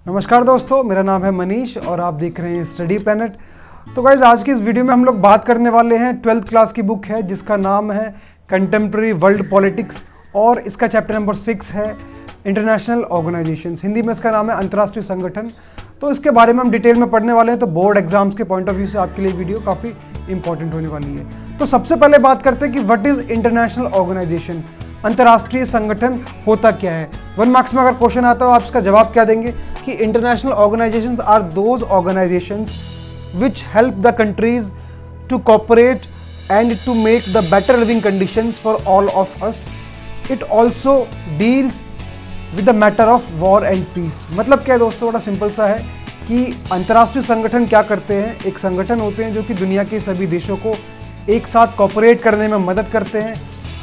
नमस्कार दोस्तों, मेरा नाम है मनीष और आप देख रहे हैं स्टडी प्लैनेट। तो गाइज आज की इस वीडियो में हम लोग बात करने वाले हैं 12th क्लास की बुक है जिसका नाम है कंटेम्प्रेरी वर्ल्ड पॉलिटिक्स और इसका चैप्टर नंबर 6 है इंटरनेशनल ऑर्गेनाइजेशंस। हिंदी में इसका नाम है अंतर्राष्ट्रीय संगठन। तो इसके बारे में हम डिटेल में पढ़ने वाले हैं। तो बोर्ड एग्जाम्स के पॉइंट ऑफ व्यू से आपके लिए वीडियो काफ़ी इंपॉर्टेंट होने वाली है। तो सबसे पहले बात करते हैं कि व्हाट इज इंटरनेशनल ऑर्गेनाइजेशन, अंतर्राष्ट्रीय संगठन होता क्या है। 1 मार्क्स में अगर क्वेश्चन आता है आप इसका जवाब क्या देंगे कि international organisations are those organisations which help the countries to cooperate and to make the better living conditions for all of us. It also deals with the matter of war and peace. मतलब क्या है दोस्तों, बड़ा simple सा है कि अंतर्राष्ट्रीय संगठन क्या करते हैं। एक संगठन होते हैं जो कि दुनिया के सभी देशों को एक साथ कॉपरेट करने में मदद करते हैं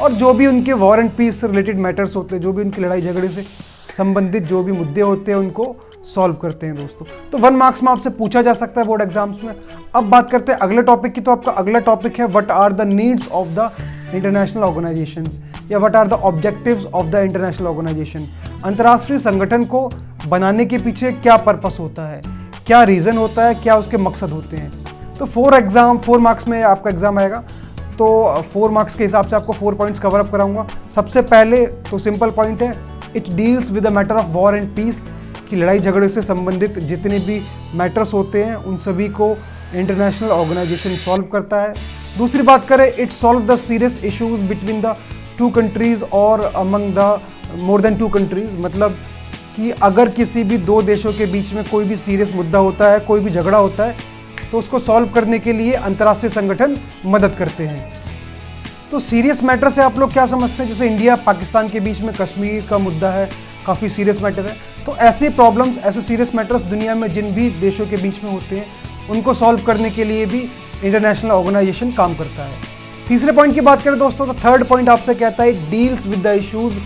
और जो भी उनके वॉर एंड पीस से रिलेटेड मैटर्स होते हैं, जो भी उनकी लड़ाई झगड़े से संबंधित जो भी मुद्दे होते हैं उनको सॉल्व करते हैं दोस्तों। तो 1 मार्क्स में आपसे पूछा जा सकता है बोर्ड एग्जाम्स में। अब बात करते हैं अगले टॉपिक की। तो आपका अगला टॉपिक है what are the needs of the international organisations या what are the objectives of the international organisation. अंतर्राष्ट्रीय संगठन को बनाने के पीछे क्या पर्पस होता है, क्या रीजन होता है, क्या उसके मकसद होते हैं। तो 4 मार्क्स में आपका एग्जाम आएगा। तो 4 मार्क्स के हिसाब से आपको 4 पॉइंट्स कवर अप कराऊंगा। सबसे पहले तो सिंपल पॉइंट है, it deals with the matter of war and peace, कि लड़ाई झगड़े से संबंधित जितने भी मैटर्स होते हैं उन सभी को इंटरनेशनल ऑर्गेनाइजेशन सॉल्व करता है। दूसरी बात करें, it solve the serious issues between the 2 countries और among the more than 2 countries. मतलब कि अगर किसी भी 2 देशों के बीच में कोई भी सीरियस मुद्दा होता है, कोई भी झगड़ा होता है, तो उसको सॉल्व करने के लिए अंतर्राष्ट्रीय संगठन मदद करते हैं। तो सीरियस मैटर से आप लोग क्या समझते हैं? जैसे इंडिया पाकिस्तान के बीच में कश्मीर का मुद्दा है, काफ़ी सीरियस मैटर है। तो ऐसे प्रॉब्लम्स, ऐसे सीरियस मैटर्स दुनिया में जिन भी देशों के बीच में होते हैं उनको सॉल्व करने के लिए भी इंटरनेशनल ऑर्गेनाइजेशन काम करता है। तीसरे पॉइंट की बात करें दोस्तों, तो थर्ड पॉइंट आपसे कहता है deals with the issues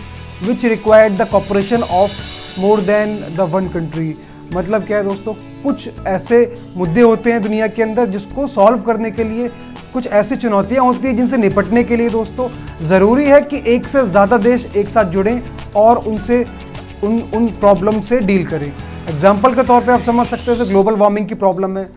which required the cooperation of more than the 1 country. मतलब क्या है दोस्तों, कुछ ऐसे मुद्दे होते हैं दुनिया के अंदर जिसको सॉल्व करने के लिए कुछ ऐसी चुनौतियां होती हैं जिनसे निपटने के लिए दोस्तों ज़रूरी है कि एक से ज़्यादा देश एक साथ जुड़ें और उनसे उन प्रॉब्लम से डील करें। एग्जाम्पल के तौर पे आप समझ सकते हैं, ग्लोबल वार्मिंग की प्रॉब्लम है।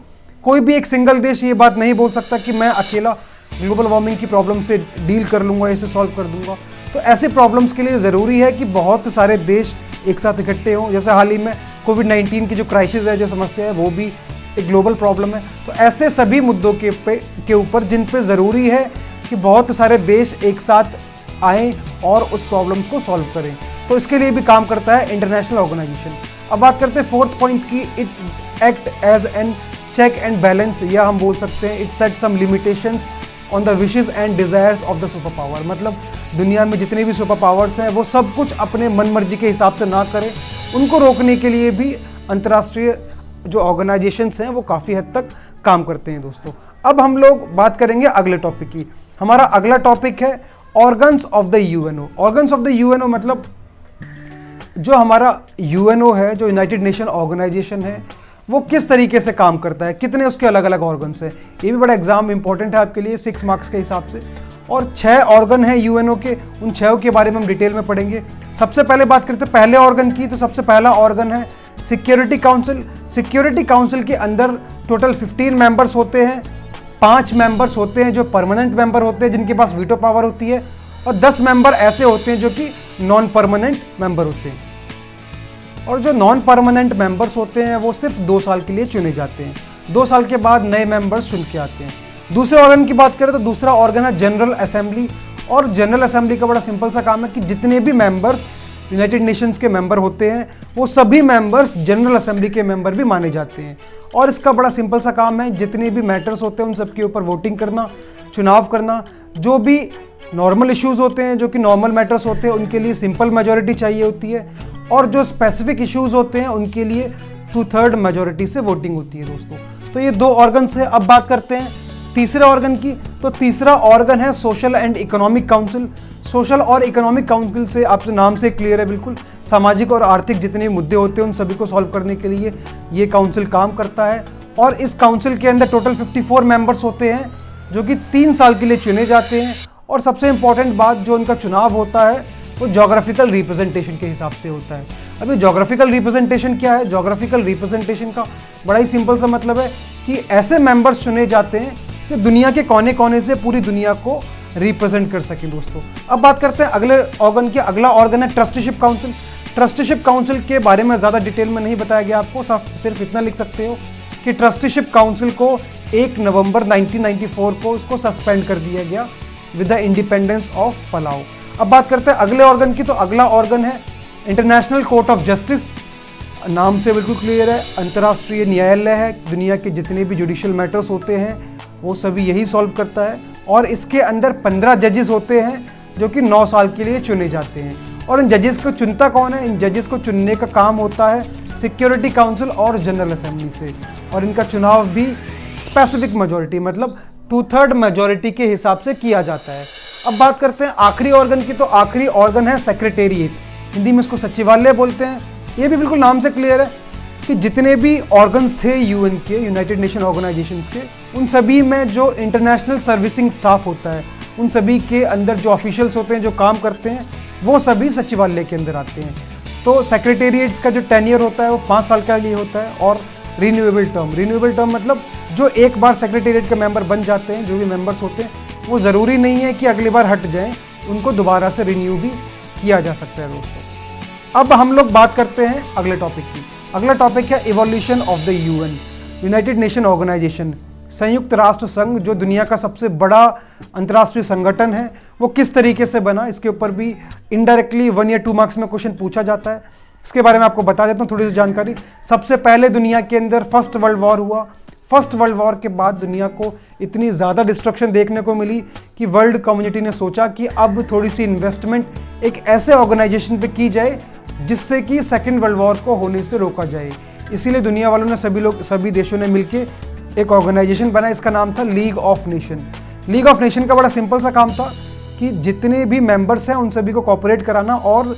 कोई भी एक सिंगल देश ये बात नहीं बोल सकता कि मैं अकेला ग्लोबल वार्मिंग की प्रॉब्लम से डील कर लूँगा, इसे सॉल्व कर दूंगा। तो ऐसे प्रॉब्लम्स के लिए ज़रूरी है कि बहुत सारे देश एक साथ इकट्ठे हों। जैसे हाल ही में कोविड-19 की जो क्राइसिस है, जो समस्या है, वो भी एक ग्लोबल प्रॉब्लम है। तो ऐसे सभी मुद्दों के ऊपर जिन पे ज़रूरी है कि बहुत सारे देश एक साथ आएँ और उस प्रॉब्लम्स को सॉल्व करें, तो इसके लिए भी काम करता है इंटरनेशनल ऑर्गेनाइजेशन। अब बात करते हैं 4th पॉइंट की, it act as an check and balance, या हम बोल सकते हैं it set some limitations on the wishes and desires of the super power. मतलब दुनिया में जितने भी सुपर पावर्स हैं वो सब कुछ अपने मन मर्जी के हिसाब से ना करें, उनको रोकने के लिए भी अंतर्राष्ट्रीय जो ऑर्गेनाइजेशंस हैं वो काफ़ी हद तक काम करते हैं दोस्तों। अब हम लोग बात करेंगे अगले टॉपिक की। हमारा अगला टॉपिक है organs of the UNO. Organs of the UNO मतलब जो हमारा यूएनओ है, जो यूनाइटेड नेशन ऑर्गेनाइजेशन है, वो किस तरीके से काम करता है, कितने उसके अलग अलग ऑर्गन्स हैं। ये भी बड़ा एग्जाम इंपॉर्टेंट है आपके लिए 6 मार्क्स के हिसाब से। और 6 ऑर्गन है यूएनओ के, उन 6 के बारे में हम डिटेल में पढ़ेंगे। सबसे पहले बात करते हैं पहले ऑर्गन की। तो सबसे पहला ऑर्गन है सिक्योरिटी काउंसिल। सिक्योरिटी काउंसिल के अंदर टोटल 15 मेंबर्स होते हैं। 5 मेंबर्स होते हैं जो परमानेंट मेंबर होते हैं, जिनके पास वीटो पावर होती है, और 10 मेंबर ऐसे होते हैं जो कि नॉन परमानेंट मेंबर होते हैं। और जो नॉन परमानेंट मेंबर्स होते हैं वो सिर्फ 2 साल के लिए चुने जाते हैं। 2 साल के बाद नए मेंबर्स चुन के आते हैं। दूसरे ऑर्गन की बात करें तो दूसरा ऑर्गन है जनरल असेंबली। और जनरल असेंबली का बड़ा सिंपल सा काम है कि जितने भी मेंबर्स यूनाइटेड नेशंस के मेंबर होते हैं वो सभी मेंबर्स जनरल असेंबली के मेंबर भी माने जाते हैं। और इसका बड़ा सिंपल सा काम है, जितने भी मैटर्स होते हैं उन सब के ऊपर वोटिंग करना, चुनाव करना। जो भी नॉर्मल इश्यूज होते हैं, जो कि नॉर्मल मैटर्स होते हैं, उनके लिए सिंपल मेजोरिटी चाहिए होती है। और जो स्पेसिफिक इश्यूज होते हैं उनके लिए 2/3 मेजोरिटी से वोटिंग होती है दोस्तों। तो ये 2 ऑर्गन से। अब बात करते हैं तीसरे ऑर्गन की। तो तीसरा ऑर्गन है social and economic council. Social और इकोनॉमिक काउंसिल से आपसे नाम से क्लियर है बिल्कुल, सामाजिक और आर्थिक जितने मुद्दे होते हैं उन सभी को सॉल्व करने के लिए ये काउंसिल काम करता है। और इस काउंसिल के अंदर टोटल 54 मेंबर्स होते हैं जो कि 3 साल के लिए चुने जाते हैं। और सबसे इंपॉर्टेंट बात, जो उनका चुनाव होता है वो जोग्राफिकल रिप्रेजेंटेशन के हिसाब से होता है। अभी जोग्राफिकल रिप्रेजेंटेशन क्या है? जोग्राफिकल रिप्रेजेंटेशन का बड़ा ही सिंपल सा मतलब है कि ऐसे मेंबर्स चुने जाते हैं जो दुनिया के कोने कोने से पूरी दुनिया को रिप्रेजेंट कर सकें दोस्तों। अब बात करते हैं अगले ऑर्गन की। अगला ऑर्गन है ट्रस्टीशिप काउंसिल। ट्रस्टीशिप काउंसिल के बारे में ज़्यादा डिटेल में नहीं बताया गया आपको, सिर्फ इतना लिख सकते हो कि ट्रस्टीशिप काउंसिल को 1 नवंबर 1994 को इसको सस्पेंड कर दिया गया with the independence of Palau. अब बात करते हैं अगले ऑर्गन की। तो अगला ऑर्गन है इंटरनेशनल कोर्ट ऑफ जस्टिस। नाम से बिल्कुल क्लियर है, अंतर्राष्ट्रीय न्यायालय है। दुनिया के जितने भी जुडिशियल मैटर्स होते हैं वो सभी यही सॉल्व करता है, और इसके अंदर 15 जजेस होते हैं जो कि 9 साल के लिए चुने जाते हैं। और इन जजेस को चुनता कौन है? इन जजेस को चुनने का काम होता है सिक्योरिटी काउंसिल और जनरल असेंबली से, और इनका चुनाव भी स्पेसिफिक मेजॉरिटी मतलब 2/3 मेजॉरिटी के हिसाब से किया जाता है। अब बात करते हैं आखिरी ऑर्गन की। तो आखिरी ऑर्गन है सेक्रेटेरिएट, हिंदी में इसको सचिवालय बोलते हैं। ये भी बिल्कुल नाम से क्लियर है कि जितने भी ऑर्गन्स थे यूएन के, यूनाइटेड नेशन ऑर्गेनाइजेशंस के, उन सभी में जो इंटरनेशनल सर्विसिंग स्टाफ होता है, उन सभी के अंदर जो ऑफिशियल्स होते हैं जो काम करते हैं, वो सभी सचिवालय के अंदर आते हैं। तो सेक्रेटेरिएट्स का जो टेन्योर होता है वो 5 साल के लिए होता है, और रिन्यूएबल टर्म मतलब जो एक बार सेक्रेटेरिएट के मेंबर बन जाते हैं, जो भी मेंबर्स होते हैं, वो ज़रूरी नहीं है कि अगली बार हट जाएं, उनको दोबारा से रिन्यू भी किया जा सकता है दोस्तों। अब हम लोग बात करते हैं अगले टॉपिक की। अगला टॉपिक है evolution of the UN, United Nation Organisation. संयुक्त राष्ट्र संघ जो दुनिया का सबसे बड़ा अंतर्राष्ट्रीय संगठन है, वो किस तरीके से बना, इसके ऊपर भी इनडायरेक्टली 1 या 2 मार्क्स में क्वेश्चन पूछा जाता है। इसके बारे में आपको बता देता हूँ थोड़ी सी जानकारी। सबसे पहले दुनिया के अंदर फर्स्ट वर्ल्ड वॉर हुआ। फर्स्ट वर्ल्ड वॉर के बाद दुनिया को इतनी ज़्यादा डिस्ट्रक्शन देखने को मिली कि वर्ल्ड कम्युनिटी ने सोचा कि अब थोड़ी सी इन्वेस्टमेंट एक ऐसे ऑर्गेनाइजेशन पे की जाए जिससे कि सेकेंड वर्ल्ड वॉर को होने से रोका जाए। इसीलिए दुनिया वालों ने सभी देशों ने मिलकर एक ऑर्गेनाइजेशन बनाया, इसका नाम था league of nation. League of nation का बड़ा सिंपल सा काम था कि जितने भी मेंबर्स हैं उन सभी को कोऑपरेट कराना और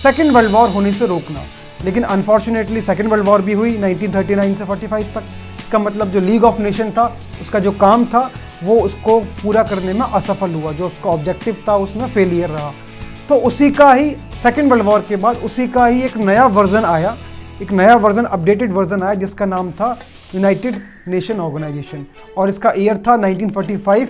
सेकेंड वर्ल्ड वॉर होने से रोकना। लेकिन अनफॉर्चुनेटली सेकेंड वर्ल्ड वॉर भी हुई 1939 से 45 तक। इसका मतलब जो लीग ऑफ नेशन था उसका जो काम था वो उसको पूरा करने में असफल हुआ, जो उसका ऑब्जेक्टिव था उसमें फेलियर रहा। तो उसी का ही सेकेंड वर्ल्ड वॉर के बाद उसी का ही एक नया वर्जन आया, एक नया वर्जन, अपडेटेड वर्जन आया जिसका नाम था यूनाइटेड नेशन ऑर्गेनाइजेशन, और इसका ईयर था 1945।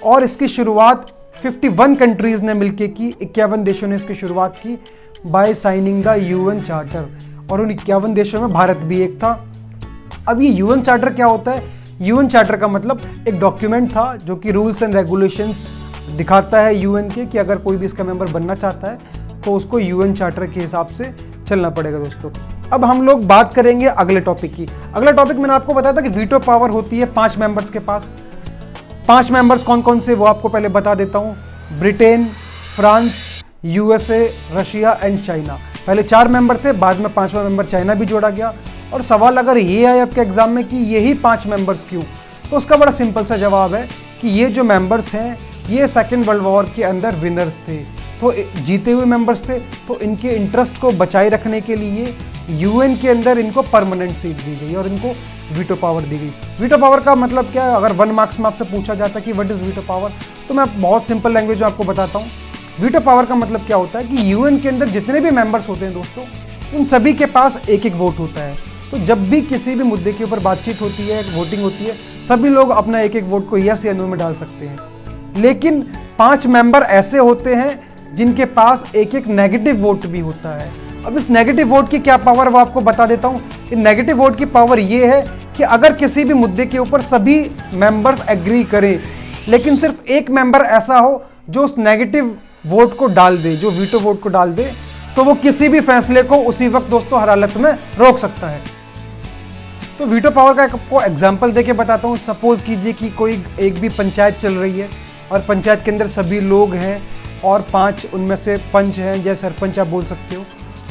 और इसकी शुरुआत 51 कंट्रीज़ ने मिलकर की, 51 देशों ने इसकी शुरुआत की by signing the UN charter, और उन 51 देशों में भारत भी एक था। अब ये यूएन चार्टर क्या होता है? यूएन चार्टर का मतलब एक डॉक्यूमेंट था जो कि रूल्स एंड रेगुलेशंस दिखाता है यूएन के, कि अगर कोई भी इसका मेंबर बनना चाहता है तो उसको यूएन चार्टर के हिसाब से चलना पड़ेगा दोस्तों। अब हम लोग बात करेंगे अगले टॉपिक की। अगला टॉपिक मैंने आपको बताया था कि वीटो पावर होती है 5 मेंबर्स के पास। 5 मेंबर्स कौन कौन से वो आपको पहले बता देता हूँ। Britain, France, USA, Russia and China. पहले 4 मेंबर थे, बाद में 5वां मेंबर चाइना भी जोड़ा गया। और सवाल अगर ये आए आपके एग्जाम में कि यही 5 मेंबर्स क्यों, तो उसका बड़ा सिंपल सा जवाब है कि ये जो मेंबर्स हैं ये सेकेंड वर्ल्ड वॉर के अंदर विनर्स थे, तो जीते हुए मेंबर्स थे, तो इनके इंटरेस्ट को बचाए रखने के लिए यूएन के अंदर इनको परमानेंट सीट दी गई और इनको वीटो पावर दी गई। वीटो पावर का मतलब क्या है? अगर 1 मार्क्स में आपसे पूछा जाता है कि व्हाट इज वीटो पावर, तो मैं बहुत सिंपल लैंग्वेज में आपको बताता हूँ। वीटो पावर का मतलब क्या होता है कि यूएन के अंदर जितने भी मेंबर्स होते हैं दोस्तों, उन सभी के पास एक एक वोट होता है। तो जब भी किसी भी मुद्दे के ऊपर बातचीत होती है, वोटिंग होती है, सभी लोग अपना एक एक वोट को यस या नो में डाल सकते हैं। लेकिन 5 मेंबर ऐसे होते हैं जिनके पास एक एक नेगेटिव वोट भी होता है। अब इस नेगेटिव वोट की क्या पावर वो आपको बता देता हूँ। इन नेगेटिव वोट की पावर ये है कि अगर किसी भी मुद्दे के ऊपर सभी मेंबर्स एग्री करें, लेकिन सिर्फ एक मेंबर ऐसा हो जो उस नेगेटिव वोट को डाल दे, जो वीटो वोट को डाल दे, तो वो किसी भी फैसले को उसी वक्त दोस्तों हर हालत में रोक सकता है। तो वीटो पावर का आपको एग्जांपल देके बताता हूँ। सपोज कीजिए कि कोई एक भी पंचायत चल रही है और पंचायत के अंदर सभी लोग हैं और 5 उनमें से पंच हैं या सरपंच आप बोल सकते हो,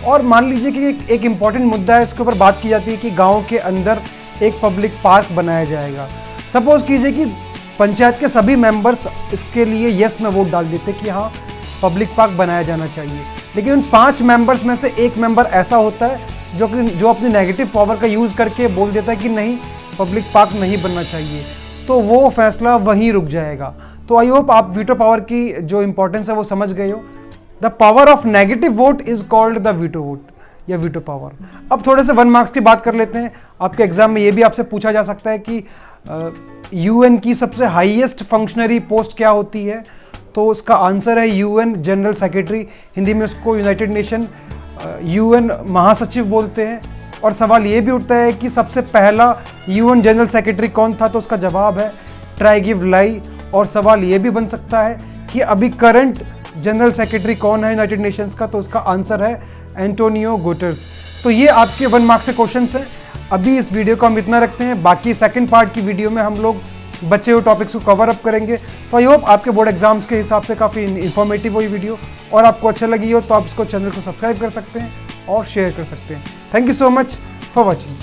और मान लीजिए कि एक इम्पॉर्टेंट मुद्दा है, इसके ऊपर बात की जाती है कि गाँव के अंदर एक पब्लिक पार्क बनाया जाएगा। सपोज कीजिए कि पंचायत के सभी मेंबर्स इसके लिए यस में वोट डाल देते कि हाँ पब्लिक पार्क बनाया जाना चाहिए, लेकिन उन 5 मेंबर्स में से एक मेंबर ऐसा होता है जो अपनी नेगेटिव पावर का यूज़ करके बोल देता है कि नहीं पब्लिक पार्क नहीं बनना चाहिए, तो वो फैसला वहीं रुक जाएगा। तो आई होप आप वीटो पावर की जो इंपॉर्टेंस है वो समझ गए हो। The power of negative vote is called the veto vote या वीटो पावर। अब थोड़े से 1 मार्क्स की बात कर लेते हैं। आपके एग्जाम में ये भी आपसे पूछा जा सकता है कि यूएन की सबसे हाईएस्ट फंक्शनरी पोस्ट क्या होती है, तो उसका आंसर है यूएन जनरल सेक्रेटरी, हिंदी में उसको यूनाइटेड नेशन यूएन महासचिव बोलते हैं। और सवाल ये भी उठता है कि सबसे पहला यूएन जनरल सेक्रेटरी कौन था, तो उसका जवाब है ट्राइगिव लाई। और सवाल ये भी बन सकता है कि अभी करंट जनरल सेक्रेटरी कौन है यूनाइटेड नेशंस का, तो उसका आंसर है एंटोनियो गुटेरेस। तो ये आपके 1 मार्क्स के क्वेश्चंस हैं। अभी इस वीडियो को हम इतना रखते हैं, बाकी सेकंड पार्ट की वीडियो में हम लोग बचे हुए टॉपिक्स को कवर अप करेंगे। तो आई होप आपके बोर्ड एग्जाम्स के हिसाब से काफ़ी इन्फॉर्मेटिव हुई वीडियो, और आपको अच्छा लगी हो तो आप इसको चैनल को सब्सक्राइब कर सकते हैं और शेयर कर सकते हैं। Thank you so much for watching.